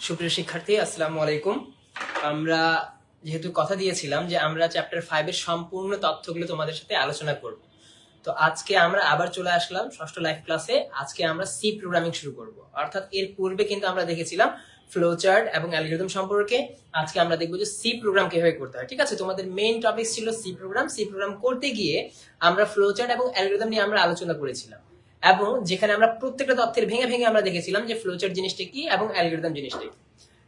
সুপ্রিয় শিক্ষার্থী, আসসালামু আলাইকুম। আমরা যেহেতু কথা দিয়েছিলাম যে আমরা চ্যাপ্টার 5 এর সম্পূর্ণ তথ্যগুলো তোমাদের সাথে আলোচনা করব, তো আজকে আমরা আবার চলে আসলাম ষষ্ঠ লাইভ ক্লাসে। আজকে আমরা সি প্রোগ্রামিং শুরু করব। অর্থাৎ এর পূর্বে কিন্তু আমরা দেখেছিলাম ফ্লো চার্ট এবং অ্যালগরিদম সম্পর্কে। আজকে আমরা দেখব যে সি প্রোগ্রাম কিভাবে করতে হয়। ঠিক আছে, তোমাদের মেইন টপিক ছিল সি প্রোগ্রাম। সি প্রোগ্রাম করতে গিয়ে আমরা ফ্লো চার্ট এবং অ্যালগরিদম নিয়ে আমরা আলোচনা করেছিলাম, এবং যেখানে আমরা প্রত্যেকটা তথ্যের ভেঙে ভেঙে আমরা দেখেছিলাম যে ফ্লো চার্ট জিনিসটা কি এবং অ্যালগরিদম জিনিসটা কি।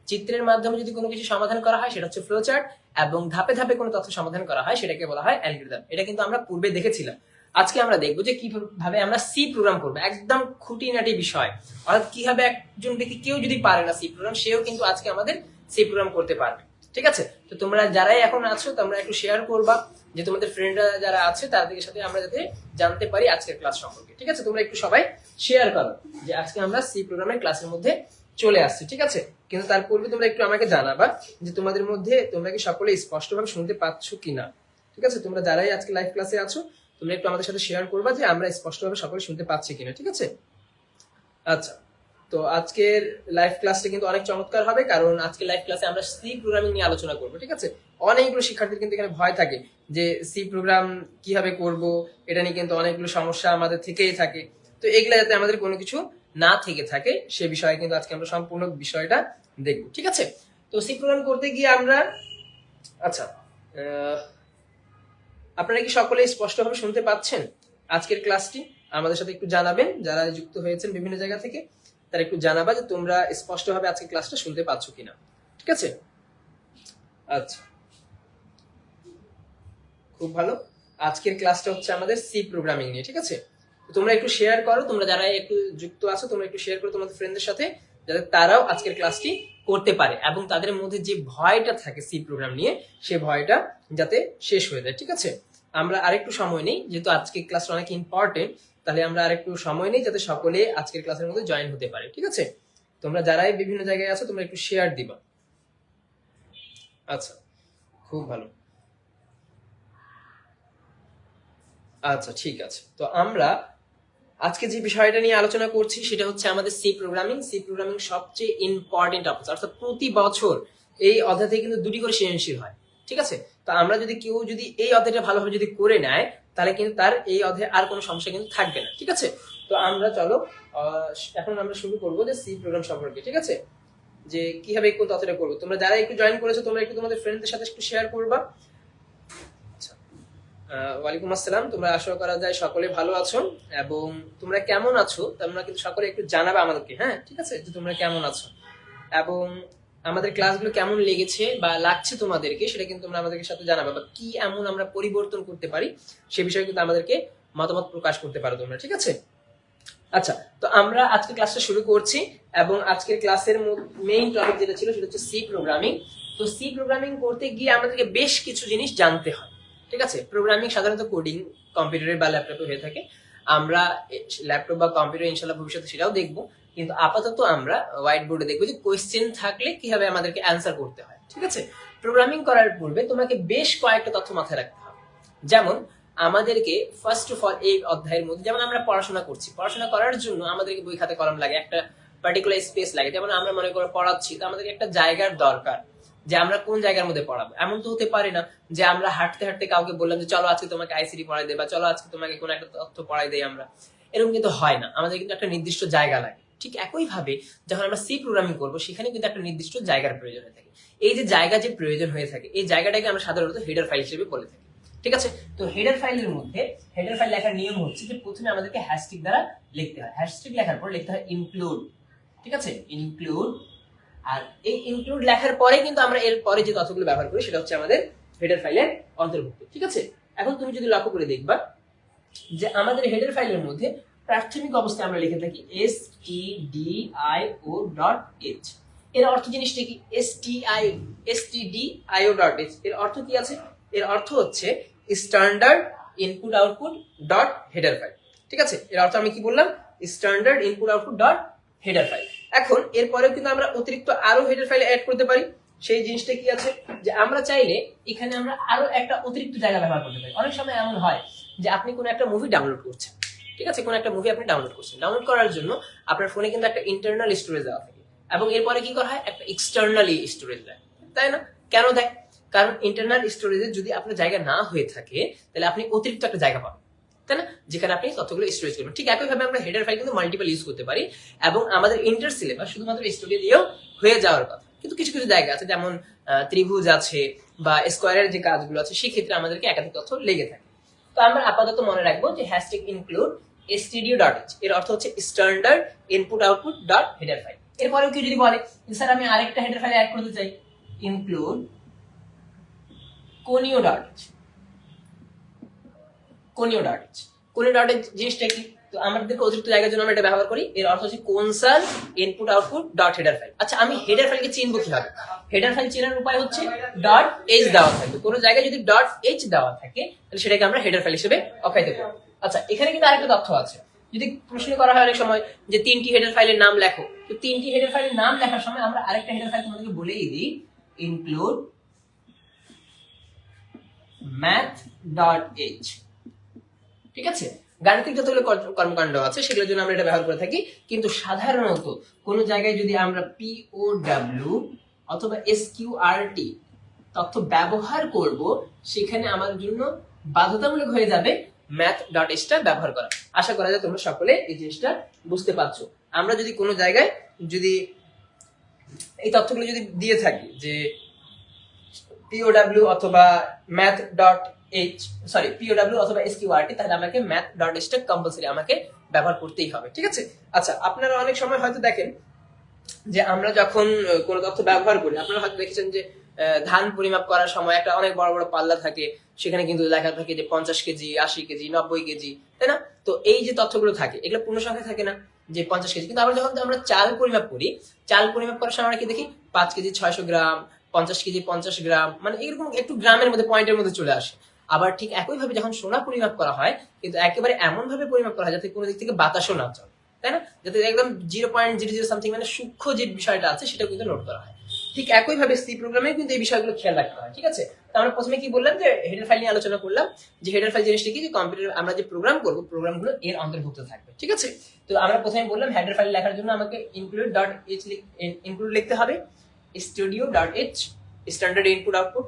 চিত্রের মাধ্যমে যদি কোনো কিছু সমাধান করা হয় সেটা হচ্ছে ফ্লো চার্ট, এবং ধাপে ধাপে কোনো তথ্য সমাধান করা হয় সেটাকে বলা হয় অ্যালগরিদম। এটা কিন্তু আমরা পূর্বে দেখেছিলাম। আজকে আমরা দেখবো যে কিভাবে আমরা সি প্রোগ্রাম করবো, একদম খুঁটিনাটি বিষয়। অর্থাৎ কিভাবে একজন ব্যক্তি, কেউ যদি পারে না সি প্রোগ্রাম, সেও কিন্তু আজকে আমাদের সি প্রোগ্রাম করতে পারবে। ঠিক আছে, তো তোমরা যারাই এখন আছো তোমরা একটু শেয়ার করবা যে তোমাদের ফ্রেন্ডরা যারা আছে তাদের সাথে আমরা যাতে জানতে পারি আজকের ক্লাস সম্পর্কে। ঠিক আছে, তোমরা একটু সবাই শেয়ার করো যে আজকে আমরা সি প্রোগ্রামের ক্লাসের মধ্যে চলে আসছি। ঠিক আছে, কিন্তু তার পূর্বে তোমরা একটু আমাকে জানাবা যে তোমাদের মধ্যে তোমরা কি সকলে স্পষ্টভাবে শুনতে পাচ্ছ কিনা। ঠিক আছে, তোমরা যারাই আজকে লাইভ ক্লাসে আছো তোমরা একটু আমাদের সাথে শেয়ার করবা যে আমরা স্পষ্টভাবে সকলে শুনতে পাচ্ছি কিনা। ঠিক আছে, আচ্ছা। তো আজকের লাইভ ক্লাসটা কিন্তু অনেক চমৎকার হবে, কারণ আজকে লাইভ ক্লাসে আমরা সি প্রোগ্রামিং নিয়ে আলোচনা করবো। ঠিক আছে, অনেকগুলো শিক্ষার্থীর কিন্তু এখানে ভয় থাকে যে সি প্রোগ্রাম কিভাবে করব, এটা নিয়ে কিন্তু অনেকগুলো সমস্যা আমাদের থেকেই থাকে। তো এগুলা যাতে আমাদের কোনো কিছু না থেকে থাকে সে বিষয়ে কিন্তু আজকে আমরা সম্পূর্ণ বিষয়টা দেখব। ঠিক আছে, তো সি প্রোগ্রাম করতে গিয়ে আমরা আচ্ছা, আপনারা কি সকলে স্পষ্টভাবে শুনতে পাচ্ছেন আজকের ক্লাসটি? আমাদের সাথে একটু জানাবেন, যারা যুক্ত হয়েছেন বিভিন্ন জায়গা থেকে তারা একটু জানাবা যে তোমরা স্পষ্টভাবে আজকের ক্লাসটা শুনতে পাচ্ছ কিনা। ঠিক আছে, আচ্ছা, খুব ভালো। আজকের ক্লাসটা হচ্ছে আমাদের সি প্রোগ্রামিং নিয়ে। ঠিক আছে, তোমরা একটু শেয়ার করো, তোমরা যারা একটু যুক্ত আছো তোমরা একটু শেয়ার করো তোমাদের ফ্রেন্ডদের সাথে, যাতে তারাও আজকের ক্লাসটি করতে পারে এবং তাদের মধ্যে যে ভয়টা থাকে সি প্রোগ্রাম নিয়ে সে ভয়টা যাতে শেষ হয়ে যায়। ঠিক আছে, আমরা আরেকটু সময় নেই, যেহেতু আজকের ক্লাসটা অনেক ইম্পর্টেন্ট, তাহলে আমরা আরেকটু সময় নেই যাতে সকলে আজকের ক্লাসের মধ্যে জয়েন হতে পারে। ঠিক আছে, তোমরা যারাই বিভিন্ন জায়গায় আছো তোমরা একটু শেয়ার দিবা। আচ্ছা, খুব ভালো। আচ্ছা, ঠিক আছে। তো আমরা আজকে যে বিষয়টা নিয়ে আলোচনা করছি সেটা হচ্ছে আমাদের সি প্রোগ্রামিং। সি প্রোগ্রামিং সবচেয়ে ইম্পর্টেন্ট টপিক, অর্থাৎ প্রতি বছর এই অধ্যায় থেকে কিন্তু দুটি করে সৃজনশীল হয়। ঠিক আছে, তো আমরা যদি কেউ যদি এই অধ্যায়টা ভালোভাবে যদি করে নেয় তাহলে কিন্তু তার এই অধ্যায়ে আর কোনো সমস্যা কিন্তু থাকবে না। ঠিক আছে, তো আমরা চলো এখন আমরা শুরু করবো যে সি প্রোগ্রাম সম্পর্কে। ঠিক আছে, যে কিভাবে কোন তথ্যটা করবো। তোমরা যারা একটু জয়েন করেছো তোমরা একটু তোমাদের ফ্রেন্ডদের সাথে একটু শেয়ার করবা। ওয়ালাইকুম আসসালাম। তোমরা আশা করা যায় সকলে ভালো আছো, এবং তোমরা কেমন আছো তোমরা কিন্তু সকলে একটু জানাবে আমাদেরকে। হ্যাঁ, ঠিক আছে, যে তোমরা কেমন আছো এবং আমাদের ক্লাসগুলো কেমন লেগেছে বা লাগছে তোমাদেরকে সেটা কিন্তু তোমরা আমাদের সাথে জানাবে, বা কি এমন আমরা পরিবর্তন করতে পারি সে বিষয়ে কিন্তু আমাদেরকে মতামত প্রকাশ করতে পারো তোমরা। ঠিক আছে, আচ্ছা, তো আমরা আজকে ক্লাসটা শুরু করছি, এবং আজকের ক্লাসের মেইন টপিক যেটা ছিল সেটা হচ্ছে সি প্রোগ্রামিং। তো সি প্রোগ্রামিং করতে গিয়ে আমাদেরকে বেশ কিছু জিনিস জানতে হয়। ঠিক আছে, প্রোগ্রামিং সাধারণত কোডিং কম্পিউটারে বা ল্যাপটপে হয়ে থাকে। আমরা ল্যাপটপ বা কম্পিউটার ইনশাল্লাহ ভবিষ্যতে সেটাও দেখবো, কিন্তু আপাতত আমরা হোয়াইট বোর্ডে দেখবো যে কোয়েশ্চেন থাকলে কিভাবে আমাদেরকে অ্যান্সার করতে হয়। ঠিক আছে, প্রোগ্রামিং করার পূর্বে তোমাকে বেশ কয়েকটা তথ্য মাথায় রাখতে হবে। যেমন আমাদেরকে ফার্স্ট অফ অল এই অধ্যায়ের মধ্যে, যেমন আমরা পড়াশোনা করছি, পড়াশোনা করার জন্য আমাদেরকে বই খাতা কলম লাগে, একটা পার্টিকুলার স্পেস লাগে। যেমন আমরা মনে করে পড়াচ্ছি, তো আমাদের একটা জায়গার দরকার যে আমরা কোন জায়গার মধ্যে পড়াবো। এমন তো হতে পারে না যে আমরা হাঁটতে হাঁটতে কাউকে বললাম যে চলো আজকে তোমাকে আইসিটি পড়াই দেয়, বা চলো আজকে তোমাকে কোনো একটা তথ্য পড়াই দেয়। আমরা এরকম কিন্তু হয় না, আমাদের কিন্তু একটা নির্দিষ্ট জায়গা লাগে। ঠিক একই ভাবে যখন আমরা সি প্রোগ্রামিং করবো সেখানে কিন্তু একটা নির্দিষ্ট জায়গার প্রয়োজন হয়ে থাকে। এই যে জায়গা যে প্রয়োজন হয়ে থাকে এই জায়গাটাকে আমরা সাধারণত হেডার ফাইল হিসেবে বলে থাকি। ঠিক আছে, তো হেডার ফাইলের মধ্যে হেডার ফাইল লেখার নিয়ম হচ্ছে যে প্রথমে আমাদেরকে হ্যাশট্যাগ দ্বারা লিখতে হয়। হ্যাশট্যাগ লেখার পর লিখতে হয় ইনক্লুড। ঠিক আছে, ইনক্লুড। আর এই ইনক্লুড লেখার পরে কিন্তু আমরা এর পরে যে তথ্যগুলো ব্যবহার করি সেটা হচ্ছে আমাদের হেডার ফাইলের অন্তর্ভুক্ত। ঠিক আছে, এখন তুমি যদি লক্ষ্য করে দেখবা যে আমাদের হেডার ফাইলের মধ্যে প্রাথমিক অবস্থায় আমরা লিখে থাকি stdio.h। এর অর্থ জিনিসটা কি? stdio.h এর অর্থ কি আছে? এর অর্থ হচ্ছে standard input output dot header file. ঠিক আছে, এর অর্থ আমি কি বললাম? Standard input output dot header file. এখন এরপরেও কিন্তু আমরা অতিরিক্ত আরো হেডার ফাইল অ্যাড করতে পারি। সেই জিনিসটা কি আছে যে আমরা চাইলে এখানে আমরা আরো একটা অতিরিক্ত জায়গা ব্যবহার করতে পারি। অনেক সময় এমন হয় যে আপনি কোনো একটা মুভি ডাউনলোড করছেন। ঠিক আছে, কোনো একটা মুভি আপনি ডাউনলোড করছেন, ডাউনলোড করার জন্য আপনার ফোনে কিন্তু একটা ইন্টারনাল স্টোরেজ দেওয়া থাকে, এবং এরপরে কি করা হয়, একটা এক্সটার্নালি স্টোরেজ দেয়, তাই না? কেন দেয়? কারণ ইন্টারনাল স্টোরেজে যদি আপনার জায়গা না হয়ে থাকে তাহলে আপনি অতিরিক্ত একটা জায়গা পাবেন, তাই না, যেখানে আপনি তথ্যগুলো স্টোরেজ করবেন। ঠিক একইভাবে আমরা হেডার ফাইল কিন্তু মাল্টিপল ইউজ করতে পারি এবং আমাদের ইন্টার সিলেবাস শুধুমাত্র স্টোরি দিয়েও হয়ে যাওয়ার কথা, কিন্তু কিছু কিছু জায়গা আছে যেমন ত্রিভুজ আছে বা স্কোয়ারের যে কাজগুলো আছে সেই ক্ষেত্রে আমাদেরকে একাধিক তথ্য লেগে থাকে। তো আমরা আপাতত মনে রাখবো যে হ্যাশট্যাগ ইনক্লুড stdio.h এর অর্থ হচ্ছে standard input output dot header file. এরপরেও কি যদি বলে স্যার আমি আরেকটা হেডার ফাইল অ্যাড করতে চাই, ইনক্লুড conio.h। conio.h conio.h জিনিসটা কি? তো আমাদেরকে অতিরিক্ত জায়গার জন্য আমরা এটা ব্যবহার করি, এর অর্থ হচ্ছে consul input output dot header file. আচ্ছা আমি হেডার ফাইলকে চিনবো কিভাবে? হেডার ফাইল চেনার উপায় হচ্ছে ডট এইচ দেওয়া থাকবে, কোনো জায়গায় যদি ডট এইচ দেওয়া থাকে তাহলে সেটাকে আমরা হেডার ফাইল হিসেবে অকাইতে পারবো। আচ্ছা এখানে কিন্তু আরেকটা তথ্য আছে, যদি প্রশ্ন করা হয় অনেক সময় যে 3টি হেডার ফাইলের নাম লেখো, তো 3টি হেডার ফাইলের নাম লেখার সময় আমরা আরেকটা হেডার ফাইল তোমাদেরকে বলেই দিই, ইনক্লুড math.h। ঠিক আছে, গাণিতিক যতগুলো কর্মকাণ্ড আছে সেগুলোর জন্য আমরা এটা ব্যবহার করে থাকি, কিন্তু সাধারণত কোন জায়গায় যদি আমরা POW অথবা SQRT তথ্য ব্যবহার করব সেখানে আমাদের জন্য বাধ্যতামূলক হয়ে যাবে math.h টা ব্যবহার করা। আশা করা যায় তোমরা সকলে এই জিনিসটা বুঝতে পারছো। আমরা যদি কোনো জায়গায় যদি এই তথ্যগুলো যদি দিয়ে থাকি যে POW অথবা POW অথবা SQRT, তাহলে আমাকে math.h টা কম্পালসরি আমাকে ব্যবহার করতেই হবে, ঠিক আছে? আচ্ছা আপনারা অনেক সময় হয়তো দেখেন যে আমরা যখন কোনো তথ্য ব্যবহার করি, আপনারা হয়তো দেখেছেন যে ধান পরিমাপ করার সময় একটা অনেক বড় বড় পাল্লা থাকে, সেখানে কিন্তু লেখা থাকে যে 50 কেজি, 80 কেজি, 90 কেজি, তাই না? তো এই যে তথ্যগুলো থাকে এগুলো পূর্ণ সংখ্যা থাকে না, যে 50 কেজি। কিন্তু আমরা যখন আমরা চাল পরিমাপ করি, চাল পরিমাপ করার সময় আমরা কি দেখি 5 কেজি 600 গ্রাম, 50 কেজি 50 গ্রাম, মানে এরকম একটু গ্রামের মধ্যে পয়েন্টের মধ্যে চলে আসে। আবার ঠিক একইভাবে যখন সোনা পরিমাপ করা হয় কিন্তু একেবারে এমন ভাবে পরিমাপ করা হয় যাতে কোনো দিক থেকে বাতাসও না চলে, তাই না? যাতে একদম 0.00 সামথিং মানে সূক্ষ্ম যে বিষয়টা আছে সেটা কিন্তু নোট করা হয়। ঠিক একইভাবে সি প্রোগ্রামে কিন্তু এই বিষয়গুলো খেয়াল রাখতে হয়, ঠিক আছে? তো আমরা প্রথমে কি বললাম যে হেডার ফাইল নিয়ে আলোচনা করলাম, যে হেডার ফাইল জিনিসটা কি, যে কম্পিউটার আমরা যে প্রোগ্রাম করব প্রোগ্রামগুলো এর অন্তর্ভুক্ত থাকবে, ঠিক আছে? তো আমরা প্রথমে বললাম হেডার ফাইল লেখার জন্য আমাকে ইনক্লুড লিখতে হবে, studio.h স্ট্যান্ডার্ড ইনপুট আউটপুট,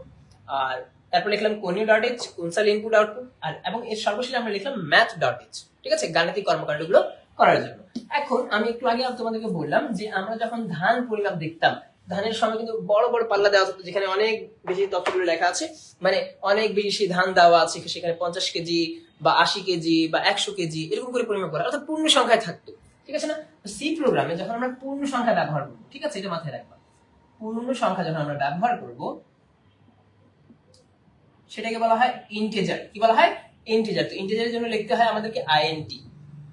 আর তারপর লিখলাম conio.h কনসাল ইনপুট আউটপুট, আর এবং এর সর্বশেষে আমরা লিখলাম math.h, ঠিক আছে, গাণিতিক কর্মকাণ্ডগুলো করার জন্য। এখন আমি একটু আগে তোমাদেরকে বললাম যে আমরা যখন ধান পরিমাপ দেখতাম, ধানের সময় কিন্তু বড় বড় পাল্লা দেওয়া থাকতো যেখানে অনেক বেশি তথ্যগুলো লেখা আছে, মানে অনেক বেশি ধান দেওয়া আছে, সেখানে 50 কেজি বা 80 কেজি বা 100 কেজি এরকম করে পরিমাপ করা, অর্থাৎ পূর্ণ সংখ্যায় থাকতো, ঠিক আছে না? সি প্রোগ্রামে যখন আমরা পূর্ণ সংখ্যা ব্যবহার করবো, ঠিক আছে, এটা মাথায় রাখবা, পূর্ণ সংখ্যা যখন আমরা ব্যবহার করব সেটাকে বলা হয় ইন্টিজার। কি বলা হয়? ইন্টিজার। তো ইন্টিজারের জন্য লিখতে হয় আমাদেরকে আইএনটি।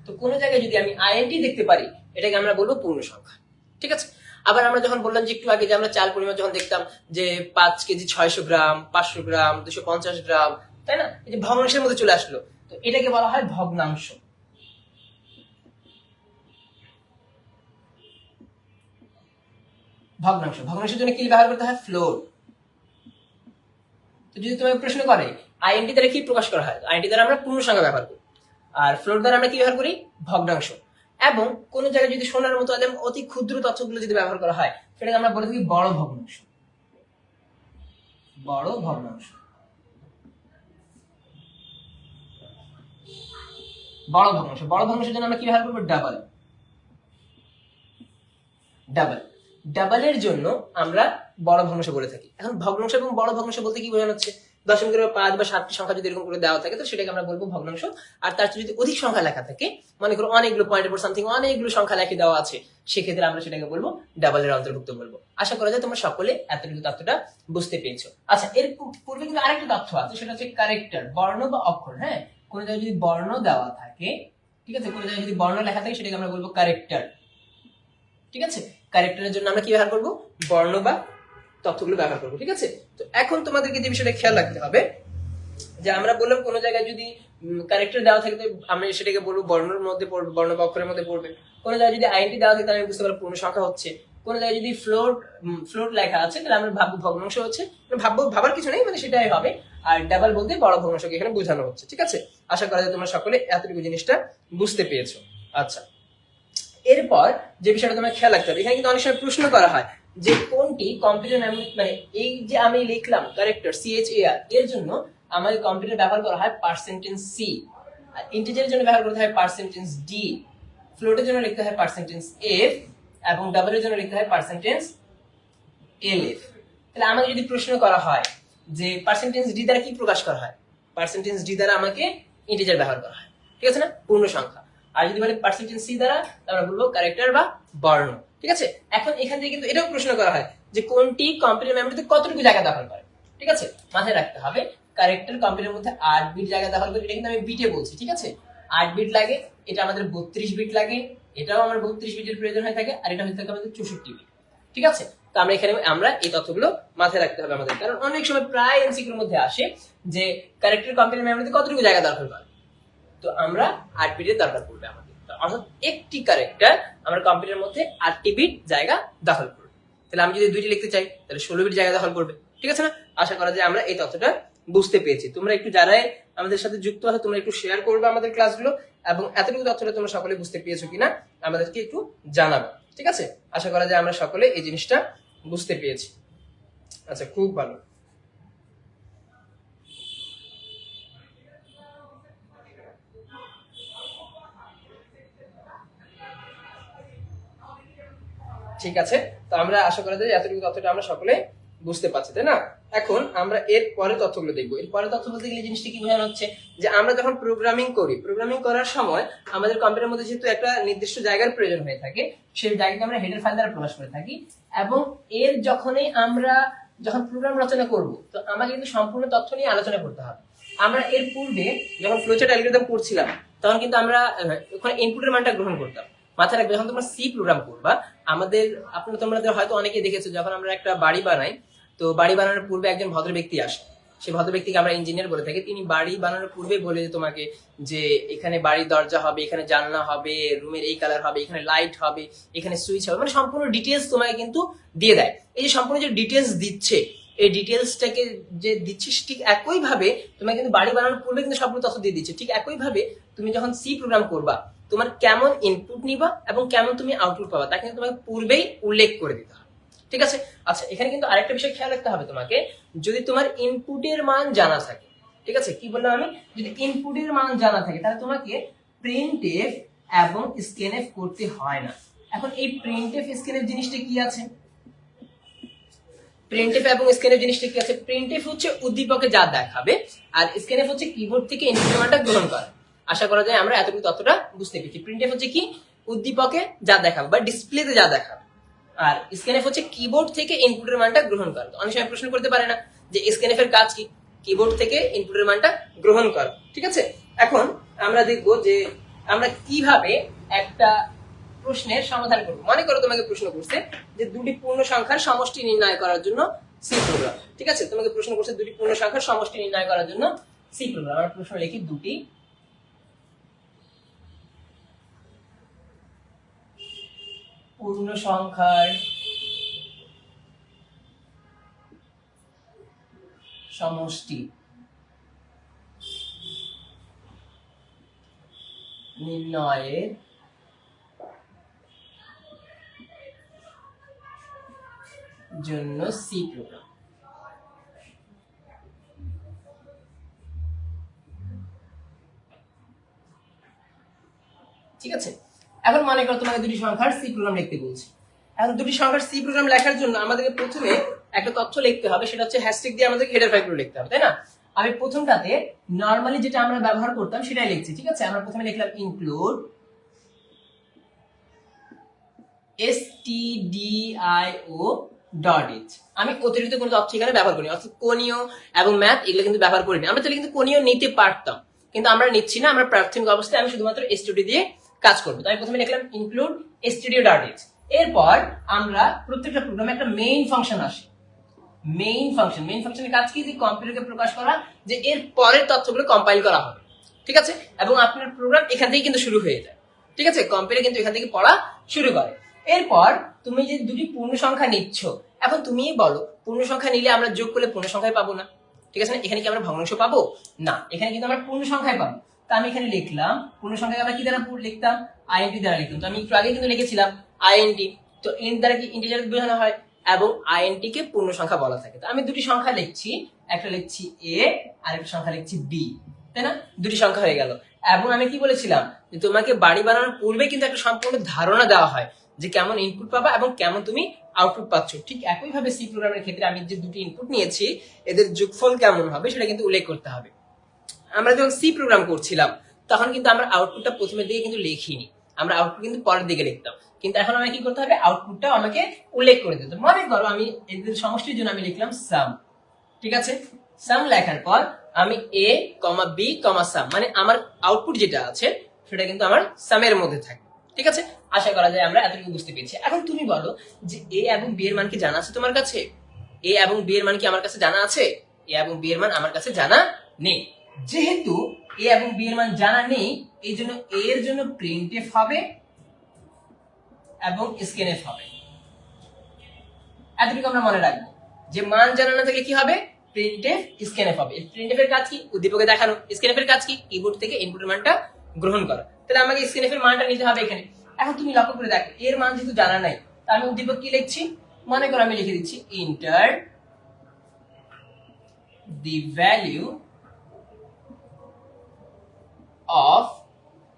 তো কোন জায়গায় যদি আমি আইএনটি দেখতে পারি এটাকে আমরা বলবো পূর্ণ সংখ্যা, ঠিক আছে? আবার আমরা যখন বললাম যে একটু আগে যে আমরা চাল পরিমাপ যখন দেখতাম যে 5 কেজি 600 গ্রাম, 500 গ্রাম, 250 গ্রাম, তাই না? এই যে ভগ্নাংশের মধ্যে চলে আসলো, তো এটাকে বলা হয় ভগ্নাংশ। ভগ্নাংশের জন্য কি ব্যবহার করতে হয়? ফ্লোর। তো যদি তোমাকে প্রশ্ন করে আইএনটি দ্বারা কি প্রকাশ করা হয়, আইএনটি দ্বারা আমরা পূর্ণ সংখ্যা ব্যবহার করি, আর ফ্লোর দ্বারা আমরা কি ব্যবহার করি? ভগ্নাংশ। এবং কোন জায়গায় যদি সোনার মতো একদম অতি ক্ষুদ্র তথ্যগুলো যদি ব্যবহার করা হয় সেটাকে আমরা বলে থাকি বড় ভগ্নাংশ। বড় ভগ্নাংশ। বড় ভগ্নাংশের জন্য আমরা কি ব্যবহার করবো? ডাবল। ডাবলের জন্য আমরা বড় ভগ্নাংশ বলে থাকি। এখন ভগ্নাংশ এবং বড় ভগ্নাংশ বলতে কি বোঝানো হচ্ছে? দশমিকের 5 বা 7টি সংখ্যা যদি এরকম করে দেওয়া থাকে তো সেটাকে আমরা বলবো ভগ্নাংশ। আর তার যদি অধিক সংখ্যা লেখা থাকে, মনে করো অনেকগুলো পয়েন্টের পর সামথিং অনেকগুলো সংখ্যা লিখে দেওয়া আছে, সেক্ষেত্রে আমরা সেটাকে বলবো ডাবলের অন্তর্ভুক্ত বলবো। আশা করা যায় তোমরা সকলে এতটুকু তথ্যটা বুঝতে পেরেছো। আচ্ছা এর পূর্বে কিন্তু আরেকটা তথ্য আছে, সেটা হচ্ছে ক্যারেক্টার, বর্ণ বা অক্ষর। হ্যাঁ, কোনো জায়গায় যদি বর্ণ দেওয়া থাকে, ঠিক আছে, কোনো জায়গায় যদি বর্ণ লেখা থাকে সেটাকে আমরা বলবো ক্যারেক্টার, ঠিক আছে? ক্যারেক্টারের জন্য আমরা কি ব্যবহার করবো? বর্ণ বা তথ্যগুলো ব্যবহার করবো, ঠিক আছে? তো এখন তোমাদেরকে যে বিষয়টা খেয়াল রাখতে হবে যে আমরা বললাম কোন জায়গায় যদি ক্যারেক্টার দেওয়া থাকে আমি সেটাকে বলবো বর্ণের মধ্যে পড়বে, বর্ণ বা অক্ষরের মধ্যে পড়বে। কোন জায়গায় যদি আইএনটি দেওয়া থাকে তাহলে আমি বুঝতে পারবো পূর্ণ সংখ্যা হচ্ছে। কোন জায়গায় যদি ফ্লোট লেখা আছে তাহলে আমরা ভাববো ভগ্নাংশ হচ্ছে, ভাবার কিছু নেই, মানে সেটাই হবে। আর ডাবল বলতে বড় ভগ্নাংশকে এখানে বোঝানো হচ্ছে, ঠিক আছে? আশা করা যায় তোমরা সকলে এতটুকু জিনিসটা বুঝতে পেরেছো। আচ্ছা এরপর যে বিষয়টা তোমার খেয়াল রাখতে হবে, এখানে কিন্তু অনেক সময় প্রশ্ন করা হয় যে কোনটি কম্পিউটার মেমোরি, মানে এই যে আমি লিখলাম ক্যারেক্টার CHAR, এর জন্য আমাদের কম্পিউটার ব্যবহার করা হয় পার্সেন্টেজ সি, আর ইন্টিজারের জন্য ব্যবহার করতে হয় পার্সেন্টেজ ডি, ফ্লোটের জন্য লিখতে হয় পার্সেন্টেজ এফ, এবং ডাবলের জন্য লিখতে হয় পার্সেন্টেজ LF। তাহলে আমাকে যদি প্রশ্ন করা হয় যে পার্সেন্টেজ ডি দ্বারা কি প্রকাশ করা হয়, পার্সেন্টেজ ডি দ্বারা আমাকে ইন্টিজার ব্যবহার করা হয়, ঠিক আছে না, পূর্ণ সংখ্যা। আর যদি বলে পার্সেন্টেজ সি দ্বারা, আমরা বলবো ক্যারেক্টার বা বর্ণ, ঠিক আছে। এখন এখান থেকে কিন্তু এটাও প্রশ্ন করা হয় যে কোনটি কম্পিউটার মেমোরিতে কতটুকু জায়গা দখল করে, ঠিক আছে। মাথায় রাখতে হবে ক্যারেক্টার কম্পিউটারের মধ্যে 8 বিট জায়গা দখল করে, এটা কিন্তু আমি বিটে বলছি, ঠিক আছে। 8 বিট লাগে, এটা আমাদের 32 বিট লাগে, এটাও আমার 32 বিটের প্রয়োজন হয়ে থাকে, আর এটা হয়ে থাকে আমাদের 64 বিট, ঠিক আছে। তো আমরা এখানে এই তথ্যগুলো মাথায় রাখতে হবে আমাদের, কারণ অনেক সময় প্রায় এমসিকিউর মধ্যে আসে যে ক্যারেক্টার কম্পিউটার মেমোরিতে কতটুকু জায়গা দখল করে, তো আমরা 8 বিটের দরকার পড়বে আমাদের, অর্থাৎ একটি ক্যারেক্টার আমার কম্পিউটারের মধ্যে 8টি বিট জায়গা দখল করবে। তাহলে আমি যদি 2টি লিখতে চাই তাহলে 16 বিট জায়গা দখল করবে, ঠিক আছে না। আশা করা যায় আমরা এই তথ্যটা বুঝতে পেরেছি। তোমরা একটু যারাই আমাদের সাথে যুক্ত আছো তোমরা একটু শেয়ার করবে আমাদের ক্লাসগুলো, এবং এতটুকু তথ্যটা তোমরা সকলে বুঝতে পেরেছো কিনা আমাদেরকে একটু জানাবে, ঠিক আছে। আশা করা যায় আমরা সকলে এই জিনিসটা বুঝতে পেরেছি। আচ্ছা, খুব ভালো। ঠিক আছে, তো আমরা আশা করা যায় এতটুকু তথ্যটা আমরা সকলে বুঝতে পারছি, তাই না। এখন আমরা এর পরে তথ্যগুলো দেখবো। এর পরে তথ্য বলতে গেলে জিনিসটা কি বোঝানো হচ্ছে যে আমরা যখন প্রোগ্রামিং করি, প্রোগ্রামিং করার সময় আমাদের কম্পিউটারের মধ্যে যেহেতু একটা নির্দিষ্ট জায়গার প্রয়োজন হয়ে থাকে, সেই জায়গাকে আমরা হেডার ফাইল দ্বারা প্রকাশ করে থাকি, এবং এর যখন প্রোগ্রাম রচনা করব, তো আমাকে কিন্তু সম্পূর্ণ তথ্য নিয়ে আলোচনা করতে হবে। আমরা এর পূর্বে যখন ফ্লোচার্ট অ্যালগরিদম করছিলাম তখন কিন্তু আমরা ওখানে ইনপুটের মানটা গ্রহণ করতাম। মাথায় রাখবে, যখন তোমরা সি প্রোগ্রাম করবা, তোমরা হয়তো অনেকে দেখেছো যখন আমরা একটা বাড়ি বানাই, তো বাড়ি বানানোর পূর্বে একজন ভদ্র ব্যক্তি আসে, সেই ভদ্র ব্যক্তিকে আমরা ইঞ্জিনিয়ার বলে থাকি। তিনি বাড়ি বানানোর পূর্বে বলে তোমাকে যে এখানে বাড়ির দরজা হবে, এখানে জানলা হবে, রুমের এই কালার হবে, এখানে লাইট হবে, এখানে সুইচ হবে, মানে সম্পূর্ণ ডিটেলস তোমাকে কিন্তু দিয়ে দেয়। এই যে সম্পূর্ণ যে ডিটেলস দিচ্ছে, এই ডিটেলসটাকে যে দিচ্ছে ঠিক একই ভাবে তোমাকে কিন্তু বাড়ি বানানোর পূর্বে কিন্তু সম্পূর্ণ তথ্য দিয়ে দিচ্ছে। ঠিক একই ভাবে তুমি যখন সি প্রোগ্রাম করবা, তোমার কেমন ইনপুট নিবা এবং কেমন তুমি আউটপুট পাবা তা কিন্তু তোমাকে পূর্বেই উল্লেখ করে দিতে হবে, ঠিক আছে। আচ্ছা, এখানে কিন্তু আরেকটা বিষয় খেয়াল রাখতে হবে তোমাকে, যদি তোমার ইনপুটের মান জানা থাকে, ঠিক আছে, কি বললাম আমি, যদি ইনপুটের মান জানা থাকে তাহলে তোমাকে প্রিন্টএফ এবং স্ক্যানএফ করতে হয় না। এখন এই প্রিন্টএফ স্ক্যানএফ জিনিসটা কি আছে, প্রিন্টএফ এবং স্ক্যানএফ জিনিসটা কি আছে, প্রিন্টএফ হচ্ছে উদ্দীপকে যা দেখাবে, আর স্ক্যানএফ হচ্ছে কিবোর্ড থেকে ইনপুটের মানটা গ্রহণ করা। আশা করা যায় আমরা এতটুকু ততটা বুঝতে পেরেছি। প্রিন্টএফ হচ্ছে কি, উদ্দীপকে যা দেখাবে বা ডিসপ্লেতে যা দেখাবে, আর স্ক্যানএফ হচ্ছে কিবোর্ড থেকে ইনপুটের মানটা গ্রহণ করা। অনেক সময় প্রশ্ন করতে পারে না যে স্ক্যানএফ এর কাজ কি, কিবোর্ড থেকে ইনপুটের মানটা গ্রহণ করা, ঠিক আছে। এখন আমরা দেখব যে আমরা কিভাবে একটা প্রশ্নের সমাধান করব। মনে করো তোমাকে প্রশ্ন করছে যে দুটি পূর্ণ সংখ্যার সমষ্টি নির্ণয় করার জন্য সি প্রোগ্রাম, ঠিক আছে। তোমাকে প্রশ্ন করছে দুটি পূর্ণ সংখ্যার সমষ্টি নির্ণয় করার জন্য সি প্রোগ্রাম। আমরা প্রশ্ন লিখি দুটি পূর্ণ সংখ্যার সমষ্টি নির্ণয়ের জন্য সি প্রোগ্রাম। ঠিক আছে, এখন মনে করো তোমাকে দুটি সংখ্যার সি প্রোগ্রাম লিখতে বলছি। এখন দুটি সংখ্যার সি প্রোগ্রাম লেখার জন্য আমাদেরকে প্রথমে একটা তথ্য লিখতে হবে, সেটা হচ্ছে হ্যাশট্যাগ দিয়ে আমাদের হেডার ফাইলগুলো লিখতে হবে, তাই না। আমি প্রথমটাতে নরমালি যেটা আমরা ব্যবহার করতাম সেটাই লিখছি, ঠিক আছে। আমরা প্রথমে লিখলাম ইনক্লুড stdio.h। আমি অতিরিক্ত কোনো তথ্য এখানে ব্যবহার করিনি, অর্থাৎ কোণীয় এবং ম্যাথ এগুলো কিন্তু ব্যবহার করিনি। আমরা তাহলে কিন্তু কোণীয় নিতে পারতাম, কিন্তু আমরা নিচ্ছি না। আমরা প্রাথমিক অবস্থায় আমি শুধুমাত্র stdio দিয়ে কাজ করবো। তাই প্রথমে লিখলাম ইনক্লুড stdio.h। এরপর আমরা প্রত্যেকটা প্রোগ্রামে একটা মেইন ফাংশন আসে, মেইন ফাংশনের কাজ কি, যে কম্পিউটারকে প্রকাশ করা, যে এর পরের তথ্যগুলো কম্পাইল করা হবে, ঠিক আছে। এবং আপনার প্রোগ্রাম এখান থেকে কিন্তু শুরু হয়ে যায়, ঠিক আছে। কম্পিউটার কিন্তু এখান থেকে পড়া শুরু করে। এরপর তুমি যে দুটি পূর্ণ সংখ্যা নিচ্ছ, এখন তুমি বলো পূর্ণ সংখ্যা নিলে আমরা যোগ করলে পূর্ণ সংখ্যায় পাবো না, ঠিক আছে না। এখানে কি আমরা ভগ্নাংশ পাবো না, এখানে কিন্তু আমরা পূর্ণ সংখ্যায় পাবো। তা আমি এখানে লিখলাম পূর্ণ সংখ্যাকে আমরা কি দ্বারা লিখতাম, আইএনটি দ্বারা লিখতাম। তো আমি একটু আগে কিন্তু লিখেছিলাম আইএনটি, তো ইন্ট দ্বারা কি ইন্টিজার বোঝানো হয় এবং আইএনটি কে পূর্ণ সংখ্যা বলা থাকে। তো আমি দুটি সংখ্যা লিখছি, একটা লিখছি এ আর একটা সংখ্যা লিখছি বি, তাই না? দুটি সংখ্যা হয়ে গেল। এবং আমি কি বলেছিলাম যে তোমাকে বাড়ি বানানোর পূর্বে কিন্তু একটা সম্পূর্ণ ধারণা দেওয়া হয় যে কেমন ইনপুট পাবা এবং কেমন তুমি আউটপুট পাচ্ছ। ঠিক একইভাবে সি প্রোগ্রামের ক্ষেত্রে আমি যে দুটি ইনপুট নিয়েছি এদের যোগফল কেমন হবে সেটা কিন্তু উল্লেখ করতে হবে। আমরা যখন সি প্রোগ্রাম করছিলাম তখন কিন্তু আমরা আউটপুটটা প্রথমের দিকে কিন্তু লিখিনি, আমরা আউটপুট কিন্তু পরের দিকে লিখতাম। কিন্তু এখন আমাকে কি করতে হবে, আউটপুটটা আমাকে উল্লেখ করে দিতে। মনে করো আমি এদের সমষ্টির জন্য আমি লিখলাম সাম, ঠিক আছে? সাম লেখার পর আমি এ কমা বি কমা সাম, মানে আমার আউটপুট যেটা আছে সেটা কিন্তু আমার সামের মধ্যে থাকে, ঠিক আছে? আশা করা যায় আমরা এতটুকু বুঝতে পেরেছি। এখন তুমি বলো যে এ এবং বি এর মান কি জানা আছে তোমার কাছে? এ এবং বি এর মান কি আমার কাছে জানা আছে? এ এবং বি এর মান আমার কাছে জানা নেই। যেহেতু এ এবং বি এর মান জানা নেই, এই জন্য এ এর জন্য প্রিন্টএফ হবে এবং স্ক্যানএফ হবে। এতটুকু আমরা মনে রাখবো যে মান জানা না থাকলে কি হবে, প্রিন্টএফ স্ক্যানএফ হবে। প্রিন্টএফ এর কাজ কি, উদ্দীপকে দেখানো। স্ক্যানএফ এর কাজ কি, কিবোর্ড থেকে ইনপুটের মানটা গ্রহণ করা। তাহলে আমাকে স্ক্যানএফ এর মানটা নিতে হবে এখানে। এখন তুমি লক্ষ্য করে দেখো এর মান যেহেতু জানা নাই, তা আমি উদ্দীপক কি লিখছি, মনে করো আমি লিখে দিচ্ছি এন্টার দি ভ্যালু অফ